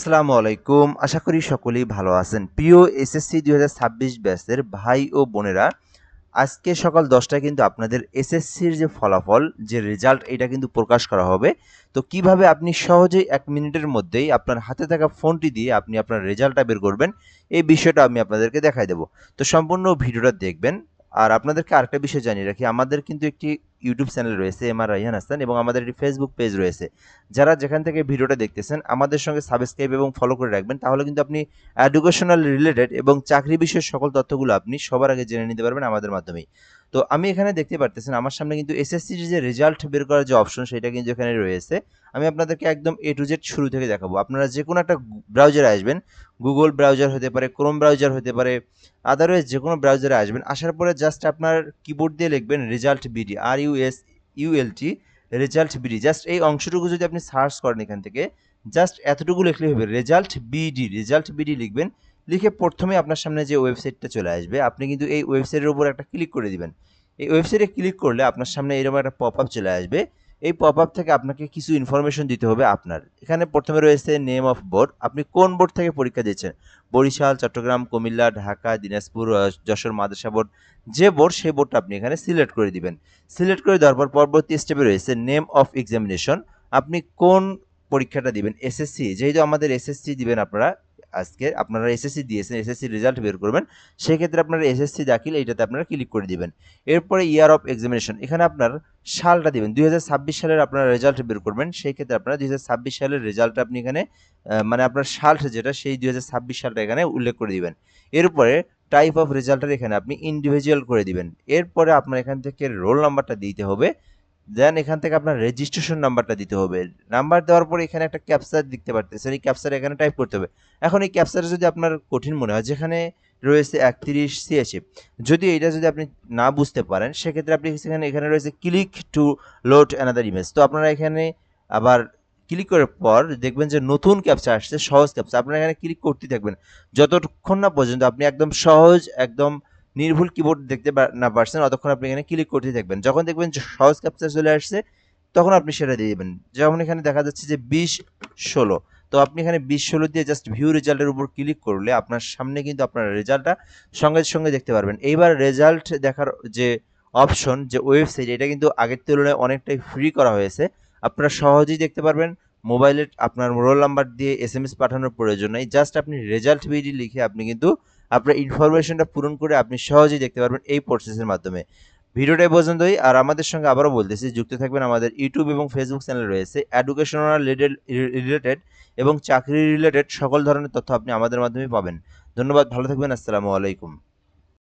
আসসালামু আলাইকুম। আশা করি সকলেই ভালো আছেন। প্রিয় এসএসসি ২০২৬ ব্যাচের ভাই ও বোনেরা, আজকে সকাল ১০টায় কিন্তু আপনাদের এসএসসির যে ফলাফল, যে রেজাল্ট এটা কিন্তু প্রকাশ করা হবে। তো কিভাবে আপনি সহজেই ১ মিনিটের মধ্যেই আপনার হাতে থাকা ফোনটি দিয়ে আপনি আপনার রেজাল্টটা বের করবেন, এই বিষয়টা আমি আপনাদেরকে দেখায় দেব। তো সম্পূর্ণ ভিডিওটা দেখবেন। আর আপনাদেরকে আরেকটা বিষয় জানিয়ে রাখি, আমাদের কিন্তু একটি ইউটিউব চ্যানেল রয়েছে এমআর রায়হান হাসান এবং আমাদের একটি ফেসবুক পেজ রয়েছে। যারা যেখান থেকে ভিডিওটা দেখতেছেন আমাদের সঙ্গে সাবস্ক্রাইব এবং ফলো করে রাখবেন, তাহলে কিন্তু আপনি এডুকেশনাল রিলেটেড এবং চাকরি বিষয়ের সকল তথ্যগুলো আপনি সবার আগে জেনে নিতে পারবেন আমাদের মাধ্যমেই। তো আমি এখানে দেখতে পারতেছেন আমার সামনে কিন্তু এসএসসির যে রেজাল্ট বের করার যে অপশন সেটা কিন্তু এখানে রয়েছে। আমি আপনাদেরকে একদম এ টু জেড শুরু থেকে দেখাবো। আপনারা যে কোনো একটা ব্রাউজারে আসবেন, গুগল ব্রাউজার হতে পারে, ক্রোম ব্রাউজার হতে পারে, আদারওয়াইজ যে কোনো ব্রাউজারে আসবেন। আসার পরে জাস্ট আপনার কিবোর্ড দিয়ে লিখবেন result BD, RUSULT, result BD. Just এই অংশটুকু যদি আপনি সার্চ করেন এখান থেকে, জাস্ট এতটুকু লিখলেই হবে, রেজাল্ট বিডি লিখবেন। লিখে প্রথমে আপনার সামনে যে ওয়েবসাইটটা চলে আসবে, আপনি কিন্তু এই ওয়েবসাইটের উপর একটা ক্লিক করে দিবেন। এই ওয়েবসাইটে ক্লিক করলে আপনার সামনে এরকম একটা পপ আপ চলে আসবে। এই পপ আপ থেকে আপনাকে কিছু ইনফরমেশন দিতে হবে আপনার। এখানে প্রথমে রয়েছে নেম অফ বোর্ড, আপনি কোন বোর্ড থেকে পরীক্ষা দিচ্ছেন। বরিশাল, চট্টগ্রাম, কুমিল্লা, ঢাকা, দিনাজপুর, যশোর মাদ্রাসা বোর্ড, যে বোর্ড সেই বোর্ডটা আপনি এখানে সিলেক্ট করে দিবেন। সিলেক্ট করে দেওয়ার পর পরবর্তী স্টেপে রয়েছে নেম অফ এক্সামিনেশন, আপনি কোন পরীক্ষাটা দিবেন। এসএসসি, যেহেতু আমাদের এসএসসি দিবেন আপনারা, আজকে আপনারা এসএসসি দিয়েছেন, এসএসসি রেজাল্ট বের করবেন, সেক্ষেত্রে আপনারা এসএসসি দাখিল এইটাতে আপনারা ক্লিক করে দিবেন। এরপরে ইয়ার অফ এক্সামিনেশন, এখানে আপনার সালটা দিবেন। ২০২৬ সালের আপনারা রেজাল্ট বের করবেন, সেই ক্ষেত্রে আপনারা ২০২৬ সালের রেজাল্টটা আপনি এখানে মানে আপনার সালটা যেটা, সেই ২০২৬ সালটা এখানে উল্লেখ করে দিবেন। এরপরে টাইপ অফ রেজাল্টের এখানে আপনি ইন্ডিভিজুয়াল করে দিবেন। এরপরে আপনার এখান থেকে রোল নাম্বারটা দিতে হবে। দেন এখান থেকে আপনার রেজিস্ট্রেশন নাম্বারটা দিতে হবে। নাম্বার দেওয়ার পরে এখানে একটা ক্যাপচা দেখতে পারতেছেন, এই ক্যাপচাটা এখানে টাইপ করতে হবে। এখন এই ক্যাপচাটা যদি আপনার কঠিন মনে হয়, যেখানে রয়েছে 31 CHF, যদি এটা যদি আপনি না বুঝতে পারেন, সেক্ষেত্রে আপনি এখানে রয়েছে click to load another image. তো আপনারা এখানে আবার ক্লিক করার পর দেখবেন যে নতুন ক্যাপচা আসছে, সহজ ক্যাপচা। আপনারা এখানে ক্লিক করতে থাকবেন যতক্ষণ না পর্যন্ত আপনি একদম সহজ, একদম নির্ভুল কিবোর্ড দেখতে না পারছেন, অতক্ষণ আপনি এখানে ক্লিক করতে থাকবেন। যখন দেখবেন যে সহজ ক্যাপচা চলে আসছে, তখন আপনি সেটা দিয়ে দিবেন। যেমন এখানে দেখা যাচ্ছে যে 2016, তো আপনি এখানে 2016 দিয়ে জাস্ট ভিউ রেজাল্টের উপর ক্লিক করলে আপনার সামনে কিন্তু আপনার রেজাল্টটা সঙ্গে সঙ্গে দেখতে পারবেন। এইবার রেজাল্ট দেখার যে অপশন, যে ওয়েবসাইট, এটা কিন্তু আগের তুলনায় অনেকটাই ফ্রি করা হয়েছে। আপনারা সহজেই দেখতে পারবেন। মোবাইলে আপনার রোল নাম্বার দিয়ে এসএমএস পাঠানোর প্রয়োজন নেই। জাস্ট আপনি রেজাল্ট বিডি লিখে আপনি কিন্তু আপনার ইনফরমেশনটা পূরণ করে আপনি সহজেই দেখতে পারবেন এই প্রসেসের মাধ্যমে। ভিডিওটা এই পর্যন্তই। আর আমাদের সঙ্গে আবারও বলতেছি, যুক্ত থাকবেন। আমাদের ইউটিউব এবং ফেসবুক চ্যানেল রয়েছে। এডুকেশনাল রিলেটেড এবং চাকরি রিলেটেড সকল ধরনের তথ্য আপনি আমাদের মাধ্যমে পাবেন। ধন্যবাদ, ভালো থাকবেন। আসসালামু আলাইকুম।